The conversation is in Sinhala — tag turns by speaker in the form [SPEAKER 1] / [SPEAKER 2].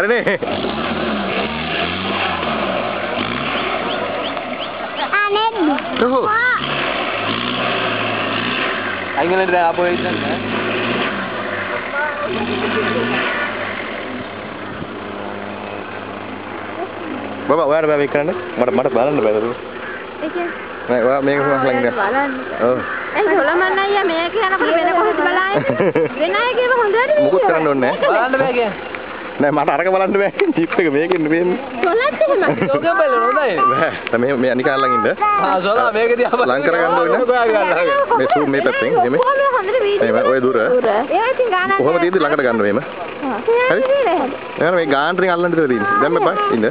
[SPEAKER 1] හරිනේ.
[SPEAKER 2] අනේ.
[SPEAKER 3] අයිගලට දැන් ආපහු එන්න ඈ.
[SPEAKER 1] බබා ඔයාලා බෑ මේක කරන්න. මට බලන්න බෑද? නෑ ඔයා මේක ළඟ ඉන්න.
[SPEAKER 2] බලන්න.
[SPEAKER 1] ඔව්.
[SPEAKER 2] ඒ හොලමන් අයියා මේක යනකොට වෙන කොහෙද බලන්නේ? වෙන අය කියව හොඳට
[SPEAKER 1] මුකුත් කරන්න ඕනේ නෑ.
[SPEAKER 3] බලන්න බෑ කියන්නේ.
[SPEAKER 1] නෑ මට අරක බලන්න බෑ. ජීප් එක මේකෙන් නෙවෙන්නේ.
[SPEAKER 2] කොලත් එහෙම.
[SPEAKER 3] ලෝකෙ බලන හොඳයි.
[SPEAKER 1] බෑ. මේ අනිකා ළඟ ඉන්න.
[SPEAKER 3] සෝලා මේක දිහා බලන්න.
[SPEAKER 1] ලං කරගන්න ඕනේ. මේ සූම් මේ පැත්තෙන් නෙමෙයි.
[SPEAKER 2] කොහොමද හොඳට වීඩියෝ.
[SPEAKER 1] මේ ඔය දුර.
[SPEAKER 2] ඒ ඉතින් ගානක්.
[SPEAKER 1] කොහොමද තියෙන්නේ ළඟට ගන්න මෙහෙම. හරි.
[SPEAKER 2] හරි.
[SPEAKER 1] එහෙනම් මේ ගානට අල්ලන්න දෙලා තියෙන්නේ. දැන් මේ බයි ඉන්න.